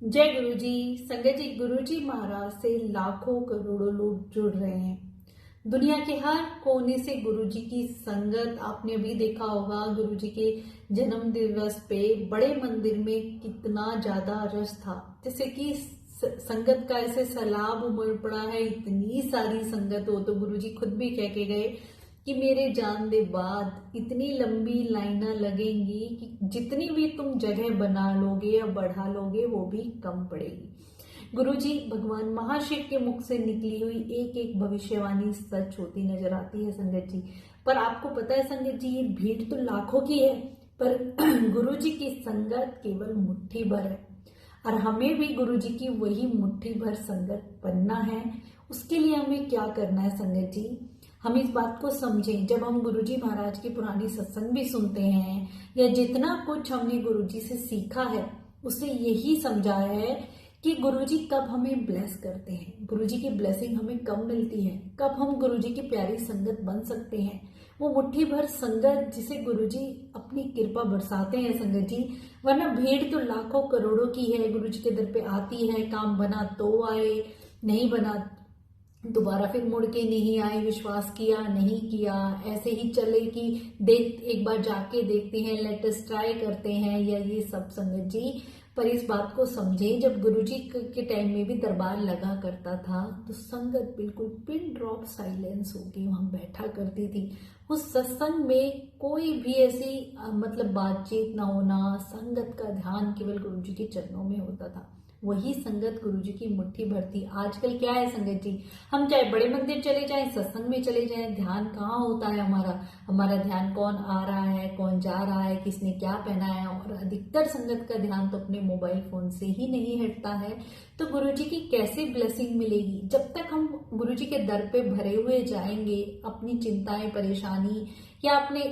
जय गुरु जी। संगत जी, गुरु जी महाराज से लाखों करोड़ों लोग जुड़ रहे हैं। दुनिया के हर कोने से गुरु जी की संगत आपने अभी देखा होगा। गुरु जी के जन्म दिवस पे बड़े मंदिर में कितना ज्यादा रश था। जैसे कि संगत का ऐसे सैलाब उमड़ पड़ा है। इतनी सारी संगत हो तो गुरु जी खुद भी कह के गए कि मेरे जान दे बाद इतनी लंबी लाइना लगेंगी कि जितनी भी तुम जगह बना लोगे या बढ़ा लोगे वो भी कम पड़ेगी। गुरुजी भगवान महाशिव के मुख से निकली हुई एक एक भविष्यवाणी सच होती नजर आती है संगत जी। पर आपको पता है संगत जी, ये भीड़ तो लाखों की है, पर गुरुजी की संगत केवल मुट्ठी भर है। और हमें भी गुरुजी की वही मुट्ठी भर संगत बनना है। उसके लिए हमें क्या करना है संगत जी, हम इस बात को समझें। जब हम गुरुजी महाराज की पुरानी सत्संग भी सुनते हैं या जितना कुछ हमने गुरुजी से सीखा है, उसे यही समझा है कि गुरुजी कब हमें ब्लेस करते हैं, गुरुजी की ब्लेसिंग हमें कब मिलती है, कब हम गुरुजी की प्यारी संगत बन सकते हैं। वो मुट्ठी भर संगत जिसे गुरुजी अपनी कृपा बरसाते हैं संगत जी। वरना भीड़ तो लाखों करोड़ों की है, गुरुजी के दर पे आती है, काम बना तो आए, नहीं बना दोबारा फिर मुड़ के नहीं आए, विश्वास किया नहीं किया, ऐसे ही चले कि देख एक बार जाके देखते हैं, लेटेस्ट ट्राई करते हैं, या ये सब संगत जी। पर इस बात को समझें, जब गुरुजी के टाइम में भी दरबार लगा करता था तो संगत बिल्कुल पिन ड्रॉप साइलेंस होगी वहां बैठा करती थी। उस सत्संग में कोई भी ऐसी मतलब बातचीत ना होना, संगत का ध्यान केवल गुरुजी के चरणों में होता था। वही संगत गुरुजी की मुट्ठी भर थी। आजकल क्या है संगत जी, हम चाहे बड़े मंदिर चले जाएं, सत्संग में चले जाएं, ध्यान कहाँ होता है हमारा। हमारा ध्यान कौन आ रहा है, कौन जा रहा है, किसने क्या पहना है, और अधिकतर संगत का ध्यान तो अपने मोबाइल फोन से ही नहीं हटता है। तो गुरुजी की कैसे ब्लेसिंग मिलेगी जब तक हम गुरुजी के दर पे भरे हुए जाएंगे। अपनी चिंताएं परेशानी या अपने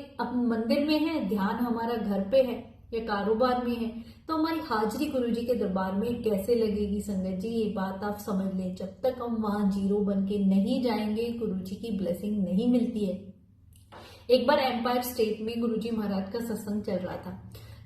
मंदिर में है ध्यान, हमारा घर पे है या कारोबार में है, तो हमारी हाजिरी गुरुजी के दरबार में कैसे लगेगी संगत जी। ये बात आप समझ लें, जब तक हम वहां जीरो बन के नहीं जाएंगे गुरुजी की ब्लेसिंग नहीं मिलती है। एक बार एम्पायर स्टेट में गुरुजी महाराज का सत्संग चल रहा था,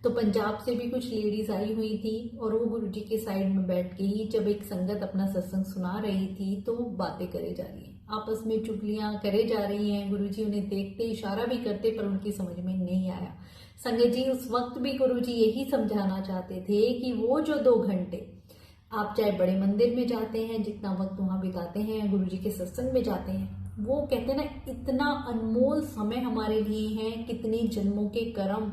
तो पंजाब से भी कुछ लेडीज आई हुई थी और वो गुरुजी के साइड में बैठ के ही जब एक संगत अपना सत्संग सुना रही थी तो वो बातें करे जा रही है, आपस में चुगलियां करे जा रही हैं। गुरुजी उन्हें देखते इशारा भी करते पर उनकी समझ में नहीं आया। संगत जी, उस वक्त भी गुरुजी यही समझाना चाहते थे कि वो जो 2 घंटे आप चाहे बड़े मंदिर में जाते हैं, जितना वक्त वहां बिताते हैं, गुरुजी के सत्संग में जाते हैं, वो कहते हैं ना, इतना अनमोल समय हमारे लिए है। कितनी जन्मों के कर्म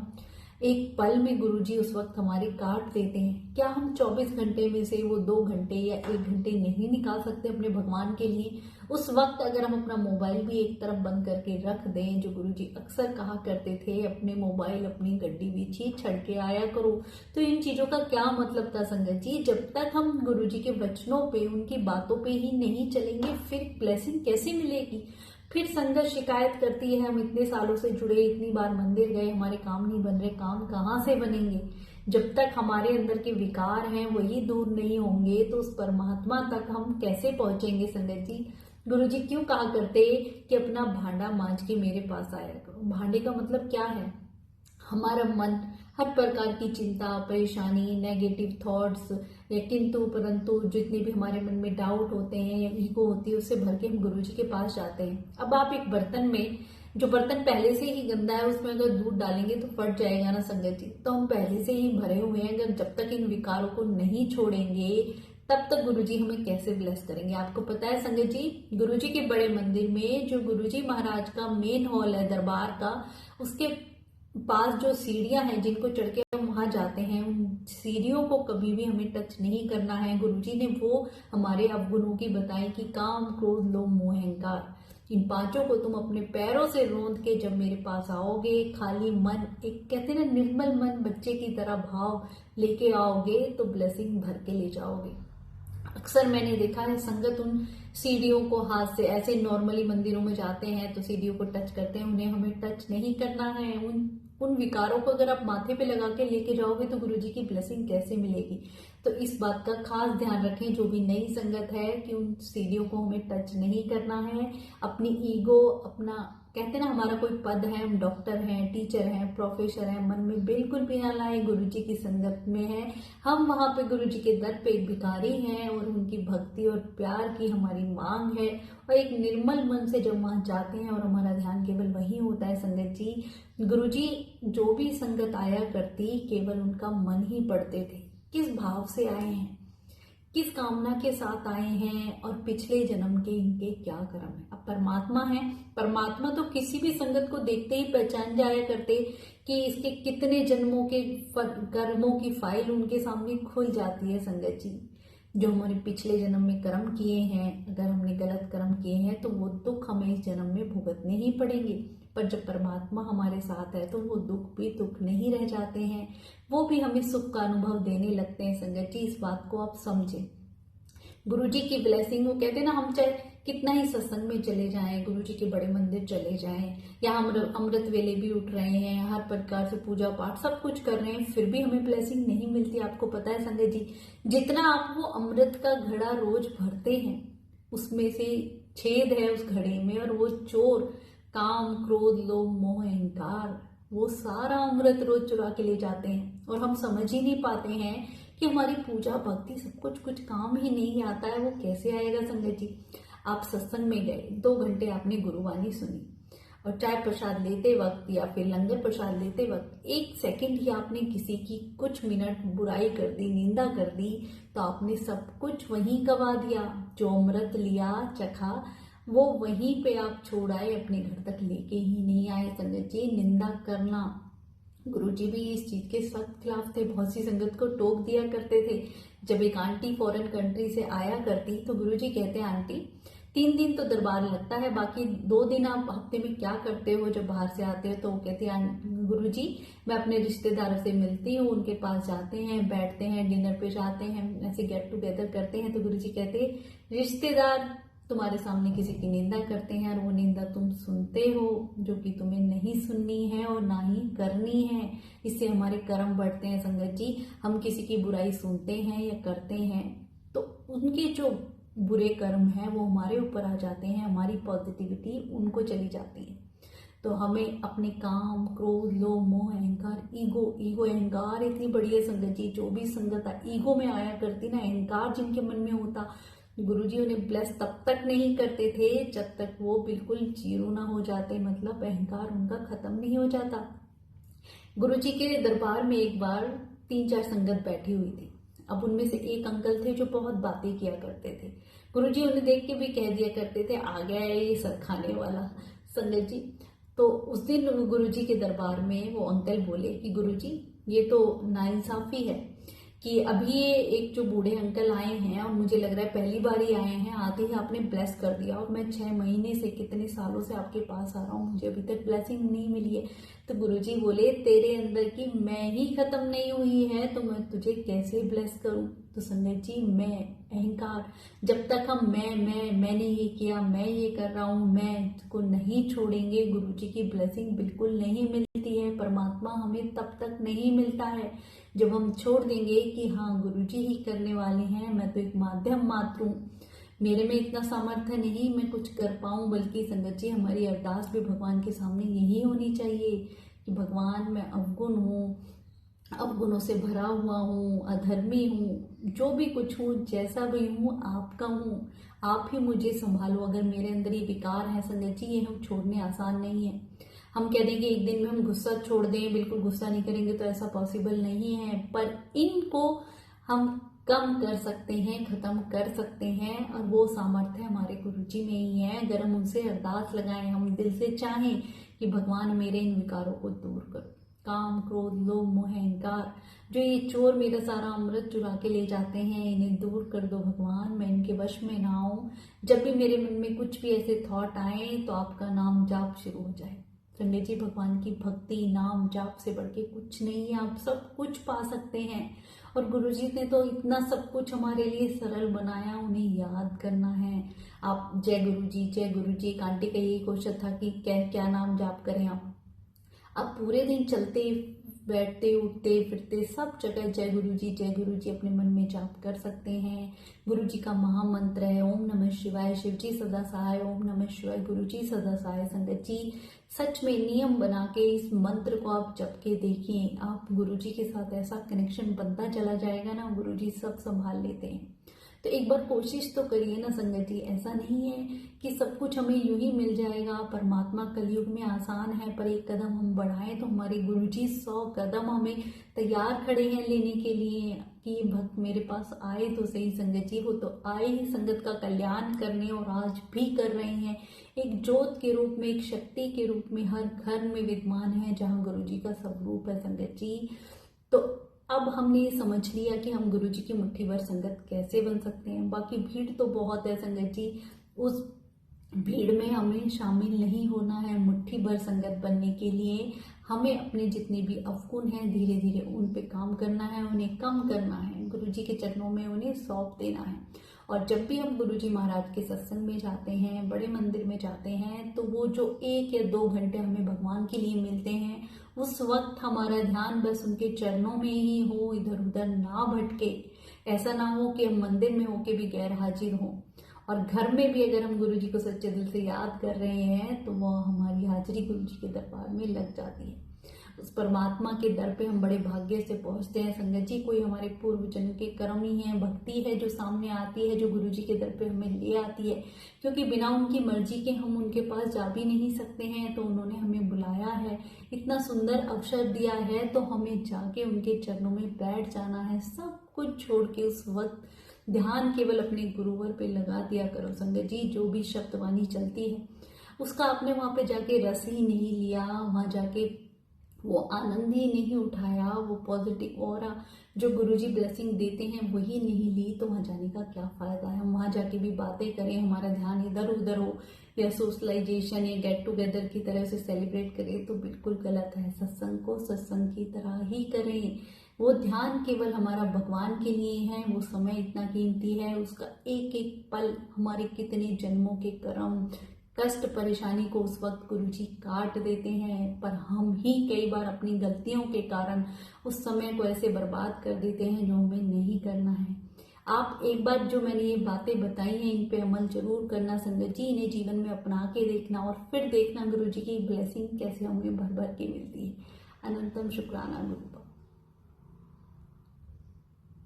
एक पल में गुरुजी उस वक्त हमारे काट देते हैं। क्या हम 24 घंटे में से वो 2 घंटे या 1 घंटे नहीं निकाल सकते अपने भगवान के लिए। उस वक्त अगर हम अपना मोबाइल भी एक तरफ बंद करके रख दें, जो गुरुजी अक्सर कहा करते थे, अपने मोबाइल अपनी गड्डी बिछी छड़ के आया करो, तो इन चीजों का क्या मतलब था संगत जी। जब तक हम गुरुजी के वचनों पे, उनकी बातों पे ही नहीं चलेंगे फिर ब्लेसिंग कैसे मिलेगी। फिर संगत शिकायत करती है, हम इतने सालों से जुड़े, इतनी बार मंदिर गए, हमारे काम नहीं बन रहे। काम कहाँ से बनेंगे जब तक हमारे अंदर के विकार हैं वही दूर नहीं होंगे, तो उस परमात्मा तक हम कैसे पहुंचेंगे संगत जी। गुरु जी क्यों कहा करते कि अपना भांडा मांझ के मेरे पास आया करो। भांडे का मतलब क्या है, हमारा मन हर प्रकार की चिंता परेशानी नेगेटिव थॉट्स या किंतु परंतु जितने भी हमारे मन में डाउट होते हैं या ईगो होती है, उससे भर के हम गुरुजी के पास जाते हैं। अब आप एक बर्तन में, जो बर्तन पहले से ही गंदा है, उसमें अगर दूध डालेंगे तो फट जाएगा ना संगत जी। तो हम पहले से ही भरे हुए हैं, अगर जब तक इन विकारों को नहीं छोड़ेंगे तब तक गुरुजी हमें कैसे ब्लेस करेंगे। आपको पता है संगत जी, गुरुजी के बड़े मंदिर में जो गुरुजी महाराज का मेन हॉल है दरबार का, उसके पास जो सीढ़ियां हैं जिनको चढ़ के हम वहां जाते हैं, उन सीढ़ियों को कभी भी हमें टच नहीं करना है। गुरुजी ने वो हमारे अवगुणों की बताई कि काम क्रोध लोभ मोह अहंकार, इन पांचों को तुम अपने पैरों से रोंद के जब मेरे पास आओगे, खाली मन, एक कहते हैं ना निर्मल मन, बच्चे की तरह भाव लेके आओगे तो ब्लेसिंग भर के ले जाओगे। अक्सर मैंने देखा है संगत उन सीढ़ियों को हाथ से, ऐसे नॉर्मली मंदिरों में जाते हैं तो सीढ़ियों को टच करते हैं, उन्हें हमें टच नहीं करना है। उन विकारों को अगर आप माथे पे लगा के लेके जाओगे तो गुरुजी की ब्लेसिंग कैसे मिलेगी। तो इस बात का खास ध्यान रखें जो भी नई संगत है कि उन सीढ़ियों को हमें टच नहीं करना है। अपनी ईगो, अपना कहते ना हमारा कोई पद है, हम डॉक्टर हैं, टीचर हैं, प्रोफेसर हैं, मन में बिल्कुल भी ना लाए, गुरु जी की संगत में है, हम वहां पे गुरु जी के दर पे एक भिखारी हैं और उनकी भक्ति और प्यार की हमारी मांग है। और एक निर्मल मन से जब वहां जाते हैं और हमारा ध्यान केवल वही होता है संगत जी, गुरु जी जो भी संगत आया करती केवल उनका मन ही पढ़ते थे, किस भाव से आए हैं, किस कामना के साथ आए हैं और पिछले जन्म के इनके क्या कर्म है। अब परमात्मा है, परमात्मा तो किसी भी संगत को देखते ही पहचान जाया करते कि इसके कितने जन्मों के कर्मों की फाइल उनके सामने खुल जाती है संगत जी। जो हमारे पिछले जन्म में कर्म किए हैं, अगर हमने गलत कर्म किए हैं तो वो दुख हमें इस जन्म में भुगतने ही पड़ेंगे। पर जब परमात्मा हमारे साथ है तो वो दुख भी दुख नहीं रह जाते हैं, वो भी हमें सुख का अनुभव देने लगते हैं संगत जी। इस बात को आप समझें। गुरु जी की ब्लेसिंग, वो कहते हैं ना, हम चाहे कितना ही सत्संग में चले जाएं, गुरु जी के बड़े मंदिर चले जाएं, या हम अमृत वेले भी उठ रहे हैं, हर प्रकार से पूजा पाठ सब कुछ कर रहे हैं, फिर भी हमें ब्लेसिंग नहीं मिलती। आपको पता है संगत जी, जितना आप वो अमृत का घड़ा रोज भरते हैं उसमें से छेद है उस घड़े में, और वो चोर काम क्रोध लोभ मोह अहंकार वो सारा अमृत रोज चुरा के ले जाते हैं। और हम समझ ही नहीं पाते हैं कि हमारी पूजा भक्ति सब कुछ काम ही नहीं आता है, वो कैसे आएगा संगत जी। आप सत्संग में गए, 2 घंटे आपने गुरुवाणी सुनी, और चाय प्रसाद लेते वक्त या फिर लंगर प्रसाद लेते वक्त 1 सेकंड ही आपने किसी की कुछ मिनट बुराई कर दी, निंदा कर दी, तो आपने सब कुछ वहीं गवा दिया। जो अमृत लिया चखा वो वहीं पे आप छोड़ आए, अपने घर तक लेके ही नहीं आए संगत जी। निंदा करना, गुरु जी भी इस चीज के सख्त खिलाफ थे, बहुत सी संगत को टोक दिया करते थे। जब एक आंटी फॉरेन कंट्री से आया करती तो गुरु जी कहते हैं, आंटी 3 दिन तो दरबार लगता है, बाकी 2 दिन आप हफ्ते में क्या करते हो जब बाहर से आते हो? तो वो कहती है, गुरु जी मैं अपने रिश्तेदारों से मिलती हूँ, उनके पास जाते हैं, बैठते हैं, डिनर पे जाते हैं, ऐसे गेट टुगेदर करते हैं। तो गुरु जी कहते हैं, रिश्तेदार तुम्हारे सामने किसी की निंदा करते हैं और वो निंदा तुम सुनते हो, जो कि तुम्हें नहीं सुननी है और ना ही करनी है। इससे हमारे कर्म बढ़ते हैं संगत जी। हम किसी की बुराई सुनते हैं या करते हैं तो उनके जो बुरे कर्म है वो हमारे ऊपर आ जाते हैं, हमारी पॉजिटिविटी उनको चली जाती है। तो हमें अपने काम क्रोध लोभ मोह अहंकार ईगो अहंकार इतनी बड़ी है संगत जी। जो भी संगत ईगो में आया करती ना, अहंकार जिनके मन में होता, गुरुजी उन्हें ब्लेस तब तक नहीं करते थे जब तक वो बिल्कुल जीरो ना हो जाते, मतलब अहंकार उनका खत्म नहीं हो जाता। गुरुजी के दरबार में एक बार 3-4 संगत बैठी हुई थी। अब उनमें से एक अंकल थे जो बहुत बातें किया करते थे। गुरुजी उन्हें देख के भी कह दिया करते थे, आ गया है ये सर खाने वाला संगत जी। तो उस दिन गुरुजी के दरबार में वो अंकल बोले कि गुरुजी ये तो नाइंसाफी है कि अभी ये एक जो बूढ़े अंकल आए हैं और मुझे लग रहा है पहली बार ही आए हैं, आते ही आपने ब्लेस कर दिया, और मैं 6 महीने से कितने सालों से आपके पास आ रहा हूँ, मुझे अभी तक ब्लेसिंग नहीं मिली है। तो गुरुजी बोले, तेरे अंदर की मैं ही खत्म नहीं हुई है तो मैं तुझे कैसे ब्लेस करूं? तो संगत जी, मैं अहंकार, जब तक हम मैंने ये किया, मैं ये कर रहा हूँ, मैं को नहीं छोड़ेंगे, गुरुजी की ब्लेसिंग बिल्कुल नहीं मिलती है। परमात्मा हमें तब तक नहीं मिलता है जब हम छोड़ देंगे कि हाँ गुरुजी ही करने वाले हैं, मैं तो एक माध्यम मात्र हूँ, मेरे में इतना सामर्थ्य नहीं मैं कुछ कर पाऊं। बल्कि संगत जी हमारी अरदास भी भगवान के सामने यही होनी चाहिए कि भगवान मैं अवगुण हूँ, अवगुणों से भरा हुआ हूँ, अधर्मी हूँ, जो भी कुछ हूँ, जैसा भी हूँ आपका हूँ, आप ही मुझे संभालो। अगर मेरे अंदर ये विकार है संगत जी, ये हम छोड़ने आसान नहीं है। हम कह देंगे एक दिन में हम गुस्सा छोड़ दें, बिल्कुल गुस्सा नहीं करेंगे तो ऐसा पॉसिबल नहीं है, पर इनको हम कम कर सकते हैं, खत्म कर सकते हैं, और वो सामर्थ्य हमारे गुरुजी में ही है। अगर हम उनसे अरदास लगाएं, हम दिल से चाहें कि भगवान मेरे इन विकारों को दूर करो, काम क्रोध लोभ मोह अहंकार, जो ये चोर मेरा सारा अमृत चुरा के ले जाते हैं, इन्हें दूर कर दो भगवान, मैं इनके वश में ना आऊं। जब भी मेरे मन में कुछ भी ऐसे थॉट आए तो आपका नाम जाप शुरू हो जाए। संगत जी, भगवान की भक्ति नाम जाप से बढ़ के कुछ नहीं है, आप सब कुछ पा सकते हैं। और गुरुजी ने तो इतना सब कुछ हमारे लिए सरल बनाया, उन्हें याद करना है। आप जय गुरुजी, एक आंटी का यही क्वेश्चन था कि क्या क्या नाम जाप करें आप। अब पूरे दिन चलते बैठते उठते फिरते सब जगह जय गुरु जी अपने मन में जाप कर सकते हैं। गुरु जी का महामंत्र है ओम नमः शिवाय, शिव जी सदा सहाय, ओम नमः शिवाय, गुरु जी सदा सहाय। संगत जी सच में नियम बना के इस मंत्र को आप जप के देखिए, आप गुरु जी के साथ ऐसा कनेक्शन बनता चला जाएगा ना, गुरु जी सब संभाल लेते हैं। तो एक बार कोशिश तो करिए ना संगत जी। ऐसा नहीं है कि सब कुछ हमें यूं ही मिल जाएगा। परमात्मा कलयुग में आसान है, पर एक कदम हम बढ़ाएं तो हमारे गुरुजी 100 कदम हमें तैयार खड़े हैं लेने के लिए कि भक्त मेरे पास आए तो सही। संगत जी वो तो आए ही संगत का कल्याण करने, और आज भी कर रहे हैं। एक ज्योत के रूप में, एक शक्ति के रूप में हर घर में विद्यमान है, जहाँ गुरुजी का स्वरूप है संगत जी। तो अब हमने ये समझ लिया कि हम गुरु जी की मुट्ठी भर संगत कैसे बन सकते हैं। बाकी भीड़ तो बहुत है संगत जी, उस भीड़ में हमें शामिल नहीं होना है। मुट्ठी भर संगत बनने के लिए हमें अपने जितने भी अवगुण हैं धीरे धीरे उन पे काम करना है, उन्हें कम करना है, गुरु जी के चरणों में उन्हें सौंप देना है। और जब भी हम गुरु जी महाराज के सत्संग में जाते हैं, बड़े मंदिर में जाते हैं, तो वो जो 1 या 2 घंटे हमें भगवान के लिए मिलते हैं, उस वक्त हमारा ध्यान बस उनके चरणों में ही हो, इधर उधर ना भटके। ऐसा ना हो कि हम मंदिर में होके भी गैर हाजिर हों, और घर में भी अगर हम गुरु जी को सच्चे दिल से याद कर रहे हैं तो वह हमारी हाजिरी गुरु जी के दरबार में लग जाती है। उस परमात्मा के दर पे हम बड़े भाग्य से पहुंचते हैं संगत जी। कोई हमारे पूर्व जन्म के कर्म ही है, भक्ति है जो सामने आती है, जो गुरु जी के दर पे हमें ले आती है। क्योंकि बिना उनकी मर्जी के हम उनके पास जा भी नहीं सकते हैं, तो उन्होंने हमें बुलाया है, इतना सुंदर अवसर दिया है, तो हमें जाके उनके चरणों में बैठ जाना है। सब कुछ छोड़ के उस वक्त ध्यान केवल अपने गुरुवर पे लगा दिया करो संगत जी। जो भी शब्दवाणी चलती है उसका आपने वहां पे जाके रस ही नहीं लिया, वहां जाके वो आनंद ही नहीं उठाया, वो पॉजिटिव ऑरा जो गुरुजी ब्लेसिंग देते हैं वही नहीं ली, तो वहां जाने का क्या फायदा है। हम वहां जाके भी बातें करें, हमारा ध्यान इधर उधर हो, या सोशलाइजेशन या गेट टुगेदर की तरह से सेलिब्रेट करें, तो बिल्कुल गलत है। सत्संग को सत्संग की तरह ही करें। वो ध्यान केवल हमारा भगवान के लिए है, वो समय इतना कीमती है, उसका एक एक पल हमारे कितने जन्मों के कर्म कष्ट परेशानी को उस वक्त गुरुजी काट देते हैं। पर हम ही कई बार अपनी गलतियों के कारण उस समय को ऐसे बर्बाद कर देते हैं जो हमें नहीं करना है। आप एक बार जो मैंने ये बातें बताई हैं इन पे अमल जरूर करना संगत जी, इन्हें जीवन में अपना के देखना, और फिर देखना गुरुजी की ब्लेसिंग कैसे हमें भर भर के मिलती है। अनंतम शुक्राना गुरु।